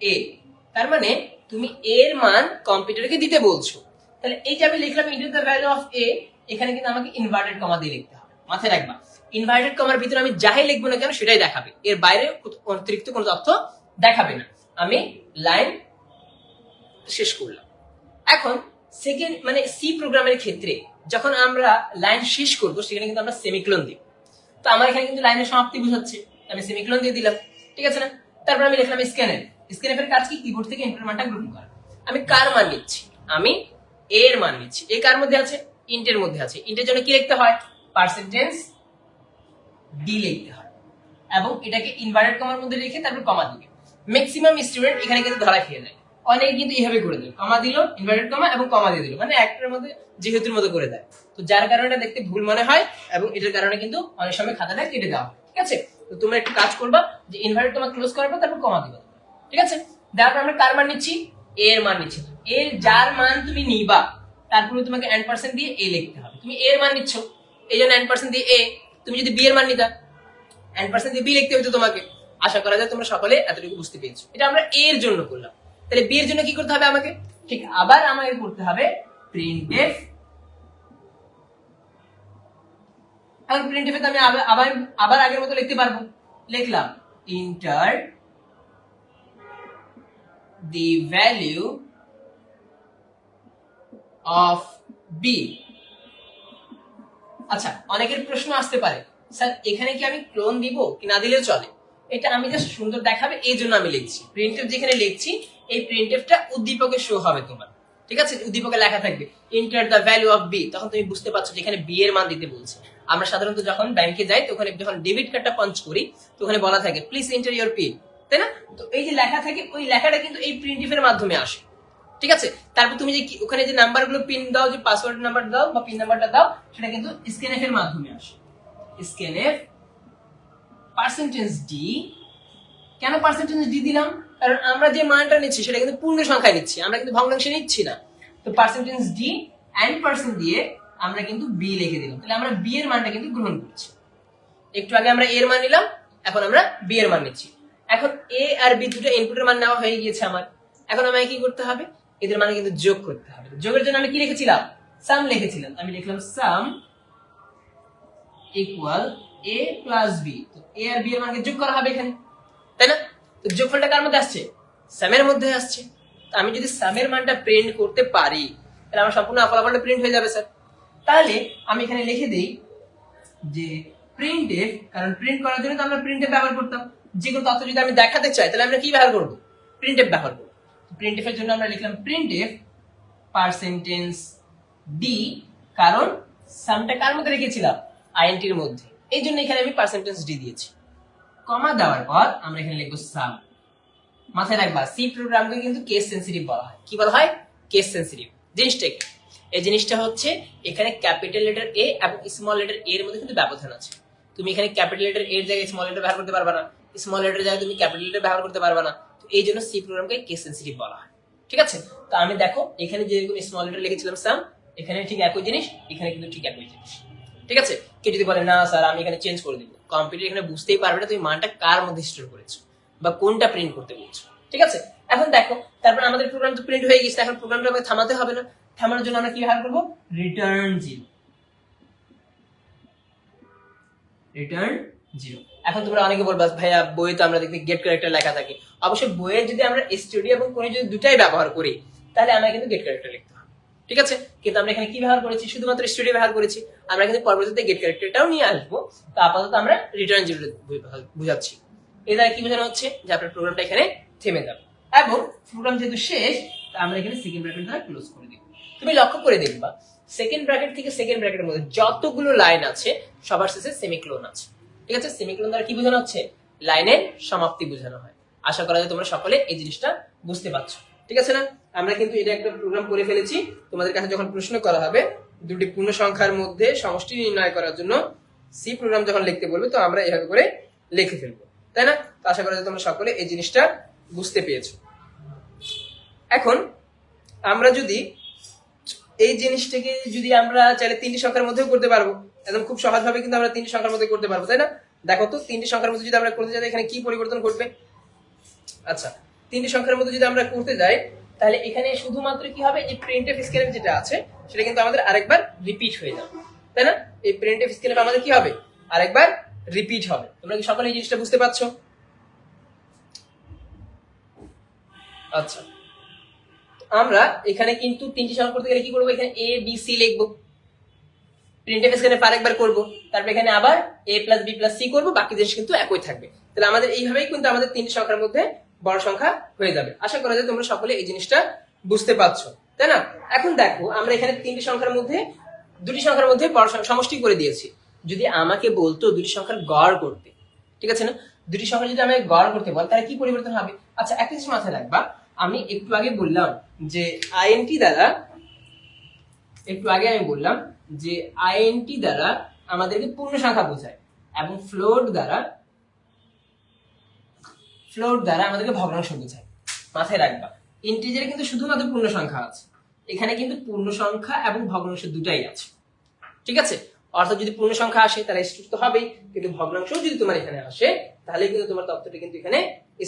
এ। তার মানে তুমি এর মান কম্পিউটারকে দিতে বলছো। তাহলে এই যে আমি লিখলাম ইন্টার দ্য ভ্যালু অফ এ, এখানে কিন্তু আমাকে ইনভার্টেড কমা দিয়ে লিখতে হবে। মাথায় রাখবা ইনভার্টেড কমার ভিতরে আমি যাই লিখবো না কেন সেটাই দেখাবে, এর বাইরে অতিরিক্ত কোনো তথ্য দেখাবে না। আমি লাইন শেষ করলাম। এখন সেকেন্ড মানে সি প্রোগ্রামের ক্ষেত্রে যখন আমরা লাইন শেষ করব সেখানে কিন্তু আমরা সেমিকোলন দিই। তো আমার এখানে কিন্তু লাইনের সমাপ্তি বোঝাচ্ছে, আমি সেমিকোলন দিয়ে দিলাম, ঠিক আছে না? তারপর আমি লিখলাম স্ক্যানএফ। স্ক্যানএফ এর কাজ কি, কিবোর্ড থেকে ইনপুট মানটা গ্রহণ করা। আমি কার মান নিচ্ছি, আমি এর মান নিচ্ছি। এ কার মধ্যে আছে, ইন্টের মধ্যে আছে। ইন্টের জন্য কি লিখতে হয়, পার্সেন্টেজ ডি লিখতে হয় এবং এটাকে ইনভার্টেড কমার মধ্যে রেখে তারপর কমা দিবে। ম্যাক্সিমাম স্টুডেন্ট এখানে কিন্তু ধরা খেয়ে যায়, অনেকে কিন্তু এইভাবে করে দেয়, কমা দিল, ইনভার্টেড কমা এবং কমা দিয়ে দিল, মানে একটার মধ্যে যেহেতুর মতো করে দেয়। তো যার কারণে এটা দেখতে ভুল মনে হয় এবং এটার কারণে কিন্তু অনেক সময় খাতাটা কেটে দেওয়া হয়, ঠিক আছে? তো তোমরা একটু কাজ করবা যে ইনভার্টেড কমা ক্লোজ করার পর তারপর কমা দিবা, ঠিক আছে? দেওয়ার পর আমরা কার মান নিচ্ছি, এর মান নিচ্ছি। এর যার মান তুমি নিবা তারপরে তোমাকে এন্ড পার্সেন্ট দিয়ে এ লিখতে হবে। তুমি এর মান নিচ্ছ, এই জন্য এন্ড পার্সেন্ট দিয়ে এ। তুমি যদি বি এর মান নিতা এন্ড পার্সেন্ট দিয়ে বি লিখতে হতো তোমাকে। আশা করা যায় তোমরা সকলে এতটুকু বুঝতে পেরেছো। এটা আমরা এর জন্য করলাম। তাহলে বি এর জন্য কি করতে হবে আমাকে, ঠিক আবার আমাকে করতে হবে প্রিন্টএফ। এখন প্রিন্টএফ এ আমি আবার আগের মতো লিখতে পারবো। লিখলাম enter the value of B. আচ্ছা, অনেকের প্রশ্ন আসতে পারে স্যার এখানে কি আমি ক্লোন দিব কি না দিলেও চলে? এটা আমি জাস্ট সুন্দর দেখাবে এই জন্য আমি লিখছি। প্রিন্টএফ যেখানে লিখছি এই প্রিন্টএফটা উদ্দীপকে শো হবে তোমার, ঠিক আছে? উদ্দীপকে লেখা থাকবে enter the value of B, তখন তুমি বুঝতে পারছো যে এখানে বি এর মান দিতে বলছে। আমরা সাধারণত যখন ব্যাংকে যাই তখন যখন ডেবিট কার্ডটা পাঞ্চ করি তখন বলা থাকে প্লিজ এন্টার ইওর পিন, তাই না? তো এই যে লেখা থাকে ওই লেখাটা কিন্তু এই প্রিন্টএফ এর মাধ্যমে আসে, ঠিক আছে? তারপর তুমি যে ওখানে যে নাম্বারগুলো পিন দাও, যে পাসওয়ার্ড নাম্বার দাও বা পিন নাম্বারটা দাও, সেটা কিন্তু স্ক্যানএফ এর মাধ্যমে আসে। Scanf percentage D. কেন পার্সেন্টেজ ডি দিলাম, কারণ আমরা যে মানটা নিচ্ছি সেটা কিন্তু পূর্ণ সংখ্যায় নিচ্ছি, আমরা কিন্তু ভগ্নাংশে নিচ্ছি না। তো পার্সেন্টেজ ডি এন্ড পার্সেন্ট দিয়ে আমরা কিন্তু বি লিখে দিলাম। তাহলে আমরা বি এর মানটা কিন্তু গ্রহণ করছি। একটু আগে আমরা এর মান নিলাম, এখন আমরা বি এর মান নিচ্ছি। এখন এ আর বি দুটো ইনপুটের মান নেওয়া হয়ে গিয়েছে আমার। এখন আমাকে কি করতে হবে, এদের মানে কিন্তু যোগ করতে হবে। যোগের জন্য আমি কি লিখেছিলাম, সাম লিখেছিলাম। আমি লিখলাম সাম ইকুয়াল এ প্লাস বি। তো এ আর বি এর মানকে যোগ করা হবে এখানে, তাই না? তো যোগফলটা কার মধ্যে আসছে, সামের মধ্যে আসছে। তো আমি যদি সামের মানটা প্রিন্ট করতে পারি তাহলে আমার সম্পূর্ণ ফলাফলটা প্রিন্ট হয়ে যাবে স্যার। তাহলে আমি এখানে লিখে দেই যে প্রিন্টএফ, কারণ প্রিন্ট করার জন্য তো আমরা প্রিন্টএফ ব্যবহার করতাম। যে কোনো তথ্য যদি আমি দেখাতে চাই তাহলে আমরা কি ব্যবহার করব, প্রিন্টএফ ব্যবহার করব। প্রিন্টএফ এর জন্য আমরা লিখলাম প্রিন্টএফ পার্সেন্টেজ ডি, কারণ সামটা কার মধ্যে রেখেছিলাম, আইএনটির মধ্যে, এই জন্য এখানে আমি পার্সেন্টেজ ডি দিয়েছি। কমা দেওয়ার পর আমরা এখানে লিখবো সাম। মাথায় রাখবা সি প্রোগ্রামকে কিন্তু কেস সেনসিটিভ বলা হয়। কি বলা হয়, কেস সেনসিটিভ। জিনিসটা কি, এই জিনিসটা হচ্ছে এখানে ক্যাপিটাল লেটার এ এবং স্মল লেটার এ এর মধ্যে কিন্তু ব্যবধান আছে। তুমি এখানে ক্যাপিটাল লেটার এর জায়গায় স্মল লেটার ব্যবহার করতে পারবে না, স্মল লেটারের জায়গায় তুমি ক্যাপিটাল লেটার ব্যবহার করতে পারবে না। তো এই জন্য সি প্রোগ্রামকে কেস সেনসিটিভ বলা হয়। ঠিক আছে, তো আমি দেখো এখানে যেরকম স্মল লেটার লিখেছিলাম সাম, এখানে ঠিক একই জিনিস, এখানে কিন্তু ঠিক একই জিনিস। ঠিক আছে, কেউ যদি বলে না স্যার আমি এখানে চেঞ্জ করে দিব, কম্পিউটার এখানে বুঝতেই পারবে না তুমি মানটা কার মধ্যে স্টোর করেছো বা কোনটা প্রিন্ট করতে বলছো। ঠিক আছে, এখন দেখো তারপর আমাদের প্রোগ্রাম তো প্রিন্ট হয়ে গেছে, এখন প্রোগ্রামটা আমাকে থামাতে হবে না। থামানোর জন্য আমরা কি ব্যবহার করবো? Return zero. Return zero. এখন তোমরা অনেকে বলবা ভাইয়া বইয়ে তো আমরা দেখি গেট ক্যারেক্টার লেখা থাকে। অবশ্যই বইয়ে যদি আমরা স্টুডিও এবং কোন যদি দুটাই ব্যবহার করি তাহলে আমরা কিন্তু গেট ক্যারেক্টার লিখতে হবে। ঠিক আছে, কিন্তু আমরা এখানে কি ব্যবহার করেছি? শুধুমাত্র স্টুডিও ব্যবহার করেছি। আমরা কিন্তু পরবর্তীতে গেট ক্যারেক্টারটাও নিয়ে আসবো। তো আপাতত আমরা রিটার্ন জিরো বুঝাচ্ছি। এর দ্বারা কি বোঝানো হচ্ছে যে আপনার প্রোগ্রামটা এখানে থেমে যাবে এবং প্রোগ্রাম যেহেতু শেষ আমরা এখানে সেকেন্ড ব্র্যাকেট দ্বারা ক্লোজ করে দিব। তুমি লক্ষ্য করে দেখবা সেকেন্ড ব্র্যাকেট থেকে সেকেন্ড ব্র্যাকেটের মধ্যে যতগুলো লাইন আছে সবার শেষে সেমিক্লোন আছে। ঠিক আছে, সেমিক্লোন দ্বারা কি বোঝানো হচ্ছে? লাইনের সমাপ্তি বোঝানো হয়। আশা করা যায় তোমরা সকলে এই জিনিসটা বুঝতে পারছো। ঠিক আছে না? আমরা কিন্তু এটা একটা প্রোগ্রাম করে ফেলেছি। তোমাদের কাছে যখন প্রশ্ন করা হবে দুটি পূর্ণ সংখ্যার মধ্যে সমষ্টি নির্ণয় করার জন্য সি প্রোগ্রাম যখন লিখতে বলবে তো আমরা এভাবে করে লিখে ফেলবো, তাই না? তো আশা করা যায় তোমরা সকলে এই জিনিসটা বুঝতে পেরেছো। এখন আমরা যদি এই জিনিসটাকে যদি আমরা চাইলে তিনটি সংখ্যার মধ্যেও করতে পারবো, একদম খুব সহজভাবে কিন্তু আমরা তিনটি সংখ্যার মধ্যে করতে পারবো, তাই না? দেখো তো তিনটি সংখ্যার মধ্যে যদি আমরা করতে যাই এখানে কি পরিবর্তন ঘটবে? আচ্ছা, তিনটি সংখ্যার মধ্যে যদি আমরা করতে যাই তাহলে এখানে শুধুমাত্র কি হবে? এই প্রিন্টএফ স্ক্যানএফ যেটা আছে সেটা কিন্তু আমাদের আরেকবার রিপিট হয়ে যাবে, তাই না? এই প্রিন্টএফ স্ক্যানএফ আমাদের কি হবে? আরেকবার রিপিট হবে। তোমরা কি সকলে এই জিনিসটা বুঝতে পারছো? আচ্ছা, আমরা এখানে কিন্তু তিনটি সংখ্যা করতে গেলে কি করবো? এখানে এ বি সি লিখবো, প্রিন্টএফ স্ক্যানএফ আরেকবার করবো, তারপর এখানে আবার এ প্লাস বি প্লাস সি করবো, বাকি জিনিস কিন্তু একই থাকবে। তাহলে আমাদের এইভাবেই কিন্তু আমাদের তিনটি সংখ্যার মধ্যে বড় সংখ্যা হয়ে যাবে। আশা করা যায় তোমরা সকলে এই জিনিসটা বুঝতে পারছো, তাই না? এখন দেখো আমরা এখানে তিনটি সংখ্যার মধ্যে দুটি সংখ্যার মধ্যে বড় সমষ্টি করে দিয়েছি। যদি আমাকে বলতো দুটি সংখ্যার গড় করতে, ঠিক আছে না? দুটি সংখ্যা যদি আমাকে গড় করতে বল তাহলে কি পরিবর্তন হবে? আচ্ছা, একটা জিনিস মাথায় রাখবা, আমি একটু আগে বললাম যে আইএনটি দ্বারা আমাদেরকে পূর্ণ সংখ্যা বোঝায় এবং ফ্লোট দ্বারা আমাদেরকে ভগ্নাংশ বোঝায়। মাথায় রাখবা ইন্টিজারে কিন্তু শুধুমাত্র পূর্ণ সংখ্যা আছে, এখানে কিন্তু পূর্ণ সংখ্যা এবং ভগ্নাংশ দুটাই আছে। ঠিক আছে, অর্থাৎ যদি পূর্ণ সংখ্যা আসে তাহলে স্টোর তো হবেই, কিন্তু ভগ্নাংশ যদি তোমার এখানে আসে তাহলে কিন্তু তোমার তথ্যটা কিন্তু এখানে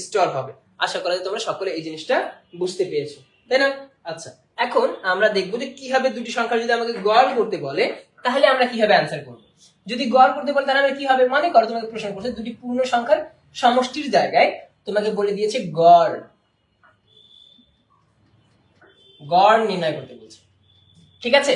স্টোর হবে। আশা করা যায় তোমরা সকলে এই জিনিসটা বুঝতে পেরেছো, তাই না? আচ্ছা, এখন আমরা দেখবো যে কিভাবে দুটি সংখ্যা যদি আমাকে গড় করতে বলে তাহলে আমরা কিভাবে অ্যান্সার করব। যদি গড় করতে বলে তাহলে আমরা কি হবে? মনে করো তোমাকে প্রশ্ন করছে দুটি পূর্ণ সংখ্যার সমষ্টির জায়গায় তোমাকে বলে দিয়েছে গড় নির্ণয় করতে বলছে। ঠিক আছে,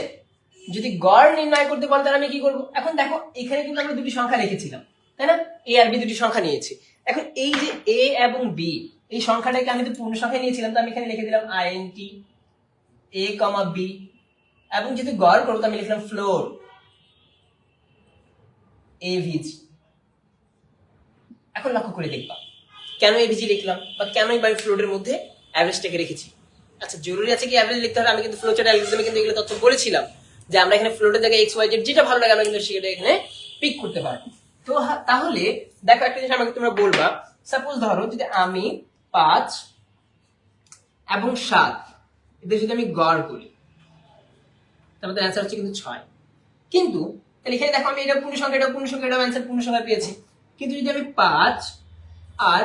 যদি গড় নির্ণয় করতে বলে তাহলে আমি কি করব? এখন দেখো এখানে কিন্তু আমরা দুটি সংখ্যা লিখেছিলাম, তাই না? এ আর বি দুটি সংখ্যা নিয়েছি। এখন এই যে এ এবং বি এই সংখ্যাটাকে আমি তো পূর্ণ সংখ্যা নিয়েছিলাম, তো আমি এখানে লিখে দিলাম আইএনটি এ কমা বি, এবং যেহেতু গড় করবো আমি লিখলাম ফ্লোর এভিজি। এখন লক্ষ্য করে দেখবা কেন এভিজি লিখলাম বা কেন আমি ফ্লোটের মধ্যে অ্যাভারেজটাকে রেখেছি। আচ্ছা, জরুরি আছে কি অ্যাভারেজ লিখতে হবে? আমি কিন্তু ফ্লোচার্ট অ্যালগরিদমে কিন্তু এগুলো তথ্য বলেছিলাম যে আমরা এখানে ফ্লোটের জায়গায় এক্স ওয়াই জেড যেটা ভালো লাগে আমরা কিন্তু সেটা এখানে পিক করতে পারবো। তো তাহলে দেখো একটা জিনিস আমাকে তোমরা বলবা, সাপোজ ধরো যদি আমি 5 এবং 7 এদের যদি আমি গড় করি তাহলে অ্যান্সার হচ্ছে কিন্তু 6। কিন্তু তাহলে এখানে দেখো আমি এটা পূর্ণ সংখ্যা, এটা পূর্ণ সংখ্যা, এটা অ্যান্সার পূর্ণ সংখ্যা পেয়েছি। কিন্তু যদি আমি 5 আর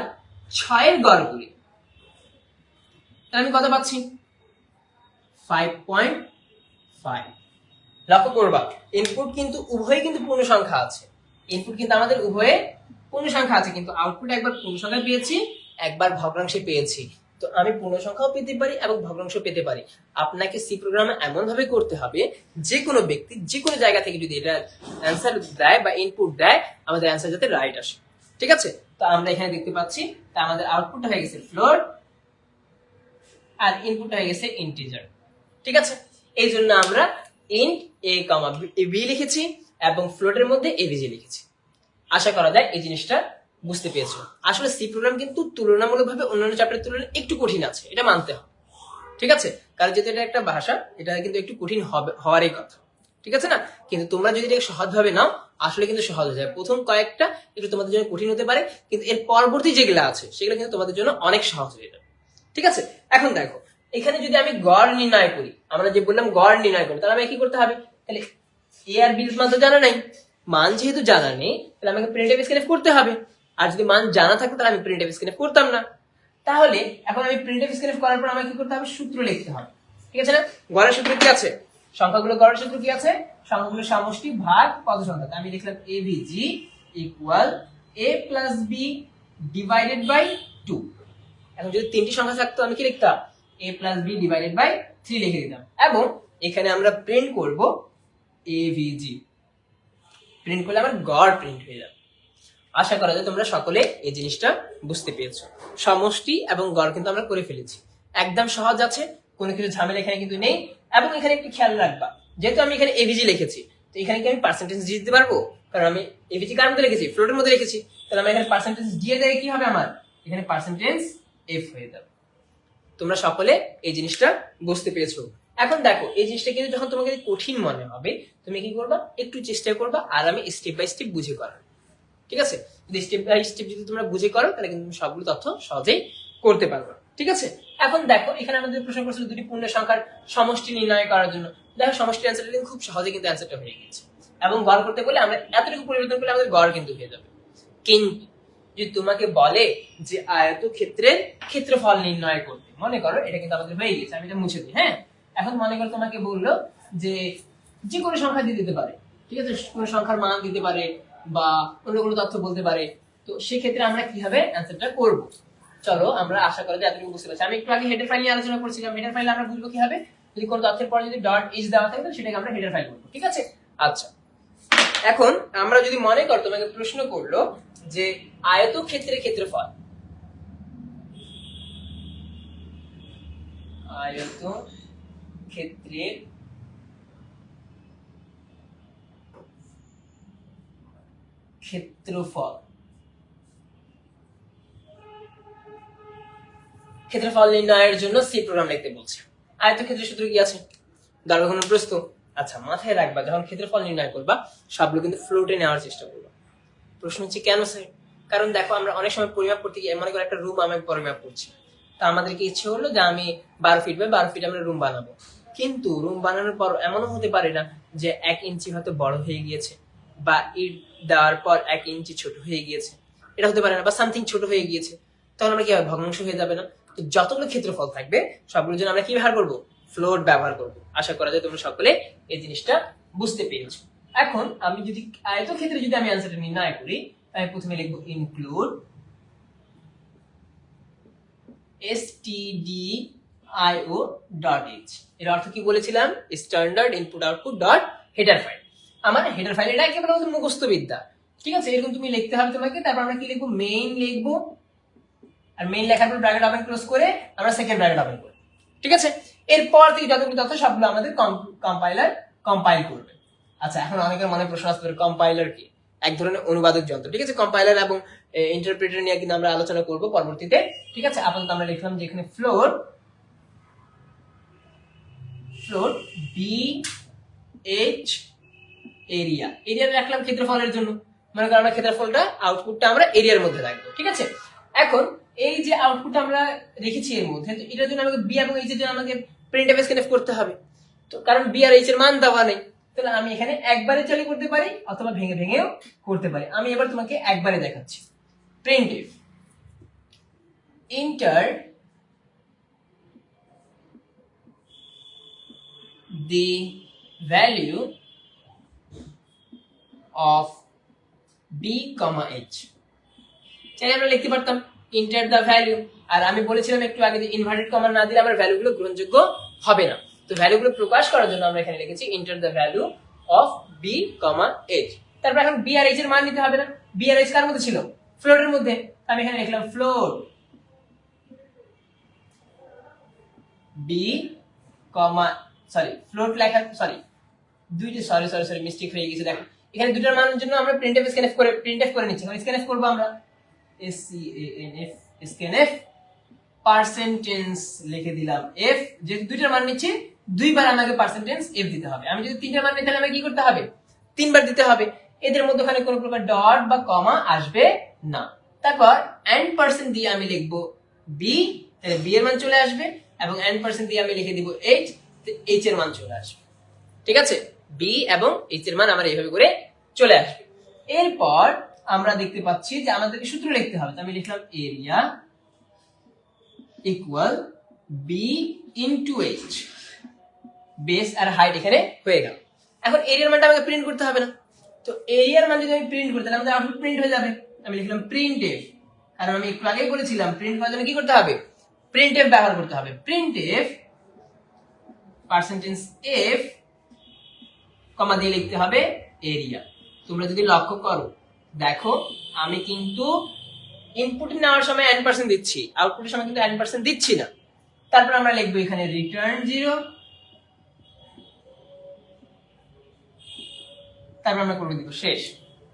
6 এর গড় করি তাহলে আমি কত পাচ্ছি? 5.5। লক্ষ্য করবা ইনপুট কিন্তু উভয়ে কিন্তু পূর্ণ সংখ্যা আছে, ইনপুট কিন্তু আমাদের উভয়ে পূর্ণ সংখ্যা আছে, কিন্তু আউটপুট একবার পূর্ণ সংখ্যা পেয়েছি একবার ভগ্নাংশে পেয়েছি। তো আমি পূর্ণ সংখ্যাও পেতে পারি এবং ভগ্নাংশ পেতে পারি। আপনাকে সি প্রোগ্রামে এমন ভাবে করতে হবে যে কোনো ব্যক্তি যে কোনো জায়গা থেকে যদি এটা অ্যান্সার দেয় বা ইনপুট দেয় আমাদের অ্যান্সার যাতে রাইট আসে। ঠিক আছে, তো আমরা এখানে দেখতে পাচ্ছি তা আমাদের আউটপুটটা হয়ে গেছে ফ্লোর আর ইনপুটটা হয়ে গেছে ইন্টিজার। ঠিক আছে, এই জন্য আমরা ইন্ট এ কমা বি লিখেছি এবং ফ্লোটের মধ্যে এভিজি লিখেছি। আশা করা যায় এই জিনিসটা বুঝতে পেরেছো। আসলে সি প্রোগ্রাম কিন্তু তুলনামূলকভাবে অন্যান্য চ্যাপ্টারের তুলনায় একটু কঠিন আছে, এটা মানতে হবে। ঠিক আছে, কারণ যেহেতু এটা একটা ভাষা এটা কিন্তু একটু কঠিন হওয়ারই কথা। ঠিক আছে না? কিন্তু তোমরা যদি এটাকে সহজভাবে নাও আসলে কিন্তু সহজ হয়ে যায়। প্রথম কয়েকটা একটু তোমাদের জন্য কঠিন হতে পারে, কিন্তু এর পরবর্তী যেগুলো আছে সেগুলো কিন্তু তোমাদের জন্য অনেক সহজ হয়ে যাবে। ঠিক আছে, এখন দেখো এখানে যদি আমি গড় নির্ণয় করি, আমরা যে বললাম গড় নির্ণয় করি, তাহলে আমাকে কি করতে হবে? তাহলে এ আর বির মান তো জানা নাই, মান যেহেতু জানা নেই তাহলে আমাকে প্রিন্টএফ স্ক্যানএফ করতে হবে। আর যদি মান জানা থাকতো তাহলে আমি প্রিন্টএফ স্ক্যানএফ করতাম না। তাহলে এখন আমি প্রিন্টএফ স্ক্যানএফ করার পর আমাকে কি করতে হবে? সূত্র লিখতে হবে। ঠিক আছে না? গড়ের সূত্র কি আছে? সংখ্যাগুলো গড়ের সূত্র কি আছে? সংখ্যাগুলোর সমষ্টি ভাগ পদ সংখ্যা। আমি লিখলাম AVG equal a plus B divided by 2। এখন যদি তিনটি সংখ্যা থাকতো আমি কি লিখতাম? a plus B divided by 3 লিখে দিতাম। এবং এখানে আমরা প্রিন্ট করব এভিজি। প্রিন্ট করলে আমার গড় প্রিন্ট হয়ে যাবে। আশা করা যায় তোমরা সকলে এই জিনিসটা বুঝতে পেরেছো। সমষ্টি এবং গড় কিন্তু আমরা করে ফেলেছি, একদম সহজ আছে, কোনো কিছু ঝামেলা এখানে কিন্তু নেই। এবং এখানে একটু খেয়াল রাখবা, যেহেতু আমি এখানে এভিজি লিখেছি, তো এখানে কি আমি পার্সেন্টেজ দিতে পারবো? কারণ আমি এভিজি কার মধ্যে লিখেছি? ফ্লোটের মধ্যে লিখেছি। তাহলে আমি এখানে পার্সেন্টেজ দিয়ে দেয় কি হবে? আমার এখানে পার্সেন্টেজ এফ হয়ে যাবে। তোমরা সকলে এই জিনিসটা বুঝতে পেরেছো। এখন দেখো এই জিনিসটা কিন্তু যখন তোমাকে কঠিন মনে হবে তুমি কি করবা? একটু চেষ্টা করবা আর আমি স্টেপ বাই স্টেপ বুঝে করার। ঠিক আছে, যদি স্টেপ বাই স্টেপ যদি তোমরা বুঝে করো তাহলে কিন্তু তুমি সবগুলো তথ্য সহজেই করতে পারবে। ঠিক আছে, এখন দেখো এখানে আমাদের প্রশ্ন করছিল দুটি পূর্ণ সংখ্যার সমষ্টি নির্ণয় করার জন্য। দেখো সমষ্টির অ্যান্সারটা কিন্তু খুব সহজে কিন্তু অ্যান্সারটা হয়ে গেছে। এবং গড় করতে বলে আমরা এতটুকু পরিবর্তন করলে আমাদের গড় কিন্তু হয়ে যাবে। কিন্তু যদি তোমাকে বলে যে আয়তক্ষেত্রের ক্ষেত্রফল নির্ণয় করতে, মনে করো এটা কিন্তু আমাদের হয়ে গেছে, আমি এটা মুছে দিই। হ্যাঁ, এখন মনে করো তোমাকে বললো যে যে কোনো সংখ্যা দিয়ে দিতে পারে, ঠিক আছে, কোনো সংখ্যার মান দিতে পারে বা অন্য কোনো তথ্য বলতে পারে। তো সেক্ষেত্রে আমরা কিভাবে অ্যান্সারটা করব? চলো আমরা আশা করি যে এতটুকু বুঝতে পারছি। আমি একটু আগে হেডার ফাইল নিয়ে আলোচনা করছিলাম। হেডার ফাইলে আমরা বুঝবো কিভাবে? যদি কোনো তথ্যের পরে যদি ডট ইজ দেওয়া থাকে তাহলে সেটাকে আমরা হেডার ফাইল বলবো। ঠিক আছে, আচ্ছা এখন আমরা যদি মনে কর তোমাকে প্রশ্ন করলো যে আয়তক্ষেত্রের ক্ষেত্রফল, আয়তক্ষেত্রের ক্ষেত্রফল, ক্ষেত্রফল নির্ণয়ের জন্য সি প্রোগ্রাম লিখতে বলছে। আয়তক্ষেত্রের সূত্র কি আছে? দরকার কোনো প্রশ্ন? আচ্ছা মাথায় রাখবা, যখন ক্ষেত্রফল নির্ণয় করবা সবগুলো কিন্তু ফ্লোটে নেওয়ার চেষ্টা করবা। প্রশ্ন হচ্ছে কেন স্যার? কারণ দেখো আমরা অনেক সময় পরিমাপ করতে গিয়ে মনে করো একটা রুম আমি পরিমাপ করছি, তা আমাদেরকে ইচ্ছে হলো যে আমি 12 ফিট বাই 12 ফিট আমরা রুম বানাবো। কিন্তু রুম বানানোর পর এমনও হতে পারে না যে 1 ইঞ্চি হয়তো বড় হয়ে গিয়েছে বা ইট দেওয়ার পর 1 ইঞ্চি ছোট হয়ে গিয়েছে, এটা হতে পারে না, বা সামথিং ছোট হয়ে গিয়েছে। তখন আমরা কি হবে? ভগ্নাংশ হয়ে যাবে না? তো যতগুলো ক্ষেত্রফল থাকবে সবগুলোর জন্য আমরা কি ব্যবহার করবো? ফ্লোট ব্যবহার করবো। আশা করা যায় তোমরা সকলে এই জিনিসটা বুঝতে পেরেছো। এখন আমি যদি আয়তক্ষেত্রে যদি আমি অ্যান্সারটা নির্ণয় করি, আমি প্রথমে লিখবো ইনক্লুড stdio.h। এর অর্থ কি বলেছিলাম? Standard input output dot header file. আমার হেডার ফাইল এটা একেবারে মুখস্থ বিদ্যা। ঠিক আছে, এরকম তুমি লিখতে হবে তোমাকে। তারপর আমরা কি লিখবো? মেইন লিখবো, আর মেইন লেখার পর ব্র্যাকেট ওপেন ক্লোজ করে আমরা সেকেন্ড ব্র্যাকেট ওপেন করব। ঠিক আছে, এরপর থেকে যতগুলো তথ্য সবগুলো আমাদের কম্পাইলার কম্পাইল করবে। আচ্ছা এখন অনেকের মনে প্রশ্ন আসতে পারে কম্পাইলার কি? এক ধরনের অনুবাদক যন্ত্র। ঠিক আছে, কম্পাইলার এবং ইন্টারপ্রেটার নিয়ে কিন্তু আমরা আলোচনা করব পরবর্তীতে। ঠিক আছে, আপাতত আমরা লিখলাম যে এখানে floor B H area, area রাখলাম ক্ষেত্রফলের জন্য। মনে করো আমরা ক্ষেত্রফলটা আউটপুটটা আমরা এরিয়ার মধ্যে রাখবো। ঠিক আছে, এখন এই যে আউটপুট আমরা রেখেছি এর মধ্যে, তো এটার জন্য আমাকে বি এবং এইচ এর জন্য আমাকে প্রিন্টএফ স্ক্যানএফ করতে হবে। তো কারণ বি আর এইচ এর মান দেওয়া নেই, তাহলে আমি এখানে একবারে চালু করতে পারি অথবা ভেঙে ভেঙেও করতে পারি। আমি এবার তোমাকে একবারে দেখাচ্ছি। Printf inter the value of b, h। চাইলে আমরা লিখতে পারতাম ইন্টার দ্য ভ্যালু, আর আমি বলেছিলাম একটু আগে যে ইনভার্টেড কমা না দিলে আমার ভ্যালুগুলো গ্রহণযোগ্য হবে না। তো ভ্যালুগুলো প্রকাশ করার জন্য আমরা এখানে লিখেছি enter the value of b, h। তারপর এখন b আর h এর মান নিতে হবে না? b আর h কার মধ্যে ছিল? ফ্লোটের মধ্যে। আমি এখানে লিখলাম ফ্লোট b, ফ্লোট লেখা দুইটি মিস্টেক হয়ে গেছে। দেখো এখানে দুটার মানের জন্য আমরা প্রিন্টএফ করে নিচ্ছি। মানে স্ক্যানএফ করব আমরা SCANF স্ক্যানএফ পার্সেন্টেজ লিখে দিলাম f, যেহেতু দুইটার মান নিচ্ছি 2বার আমাকে পার্সেন্টেজ এফ দিতে হবে। আমি যদি 3টা মান নিই তাহলে আমাকে কি করতে হবে? 3বার দিতে হবে। এদের মধ্যখানে কোনো প্রকার ডট বা কমা আসবে না। তারপর এন্ড পার্সেন্ট দিয়ে আমি লিখবো বি, তাহলে বি এর মান চলে আসবে, এবং এন্ড পার্সেন্ট দিয়ে আমি লিখে দিব এইচ, এইচ এর মান চলে আসবে। ঠিক আছে, বি এবং এইচ এর মান আমার এইভাবে করে চলে আসবে। এরপর আমরা দেখতে পাচ্ছি যে আমাদেরকে সূত্র লিখতে হবে। আমি লিখলাম area equal B into H, base আর হাইট এখানে হয়ে গেল। এখন এরিয়ার মানটা আমাকে প্রিন্ট করতে হবে না, তো এরিয়ার মান যদি আমি প্রিন্ট করি তাহলে আমাদের আউটপুট প্রিন্ট হয়ে যাবে। আমি লিখলাম প্রিন্ট এফ, কারণ আমি একটু আগেই বলেছিলাম প্রিন্ট করার জন্য কি করতে হবে? প্রিন্ট এফ ব্যবহার করতে হবে। প্রিন্ট এফ পার্সেন্টেজ এফ কমা দিয়ে লিখতে হবে এরিয়া। তোমরা যদি লক্ষ্য করো, দেখো আমি কিন্তু ইনপুট নেওয়ার সময় n% দিচ্ছি, আউটপুটের সময় কিন্তু n% দিচ্ছি না। তারপর আমরা লিখবো এখানে রিটার্ন 0, তারপর আমরা করে দিব শেষ।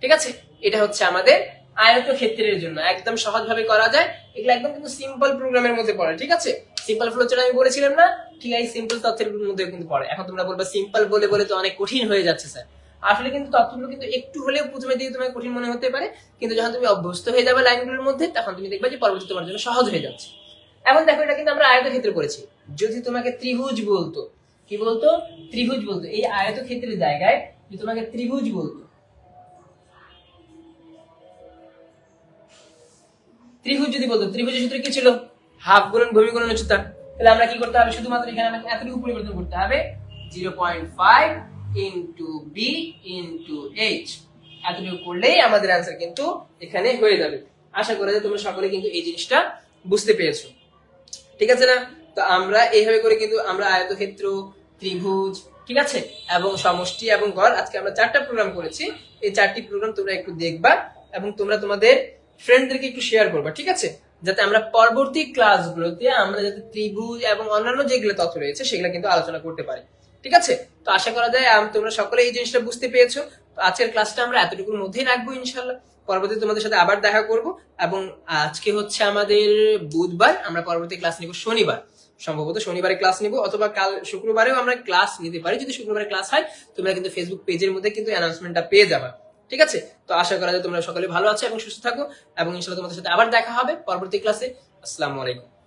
ঠিক আছে, এটা হচ্ছে আমাদের আয়তক্ষেত্রের জন্য একদম সহজভাবে করা যায়। এগুলো একদম কিন্তু সিম্পল প্রোগ্রামের মধ্যে পড়ে। ঠিক আছে, সিম্পল ফ্লোচার্ট আমি বলেছিলাম না, ঠিক আছে, সিম্পল তথ্যের মধ্যে কিন্তু পড়ে। এখন তোমরা বলবা সিম্পল বলে বলে তো অনেক কঠিন হয়ে যাচ্ছে স্যার। আসলে কিন্তু তথ্যগুলো কিন্তু একটু হলেও প্রথমে দিকে তোমার কঠিন মনে হতে পারে, কিন্তু যখন তুমি অভ্যস্ত হয়ে যাবে লাইনগুলোর মধ্যে তখন তুমি দেখবে যে পরবর্তী তোমার জন্য সহজ হয়ে যাচ্ছে। এখন দেখো এটা কিন্তু আমরা আয়তক্ষেত্র করেছি। যদি তোমাকে ত্রিভুজ বলতো, কি বলতো? ত্রিভুজ বলতো। এই আয়তক্ষেত্রের জায়গায় যদি তোমাকে ত্রিভুজ বলতো, ত্রিভুজ যদি বলতো, ত্রিভুজের সূত্র কি ছিল? হাফ গুণন ভূমি গুণন উচ্চতা। তাহলে আমরা কি করতে হবে? শুধুমাত্র এখানে আমাকে এতটুকু পরিবর্তন করতে হবে, 0.5 ইনটু বি ইনটু এইচ। এতটুকু করলেই আমাদের आंसर কিন্তু এখানে হয়ে যাবে। আশা করি যে তোমরা সকলে কিন্তু এই জিনিসটা বুঝতে পেরেছো। ঠিক আছে না? তো আমরা এইভাবে করে কিন্তু আমরা আয়তক্ষেত্র, ত্রিভুজ, ঠিক আছে, এবং সমষ্টি এবং গড়, আজকে আমরা 4টা প্রোগ্রাম করেছি। এই 4টি প্রোগ্রাম তোমরা একটু দেখবা এবং তোমরা তোমাদের ফ্রেন্ডদেরকে একটু শেয়ার করবা। ঠিক আছে, যাতে আমরা পরবর্তী ক্লাসগুলোতে আমরা যাতে ত্রিভুজ এবং অন্যান্য যেগুলো তথ্য রয়েছে সেগুলো কিন্তু আলোচনা করতে পারি। ঠিক আছে, তো আশা করা যায় তোমরা সকলে এই জিনিসটা বুঝতে পেরেছো। তো আজকের ক্লাসটা আমরা এতটুকুর মধ্যেই রাখবো ইনশাআল্লাহ। পরবর্তীতে তোমাদের সাথে আবার দেখা করব, এবং আজকে হচ্ছে আমাদের বুধবার, আমরা পরবর্তী ক্লাস নিব শনিবার। সম্ভবত শনিবারে ক্লাস নিব, অথবা কাল শুক্রবারেও আমরা ক্লাস নিতে পারি। যদি শুক্রবারে ক্লাস হয় তোমরা কিন্তু ফেসবুক পেজের মধ্যে কিন্তু অ্যানাউন্সমেন্টটা পেয়ে যাবে। ঠিক আছে, তো আশা করা যায় তোমরা সকলে ভালো আছো এবং সুস্থ থাকো, এবং ইনশাআল্লাহ তোমাদের সাথে আবার দেখা হবে পরবর্তী ক্লাসে। আসসালামু আলাইকুম।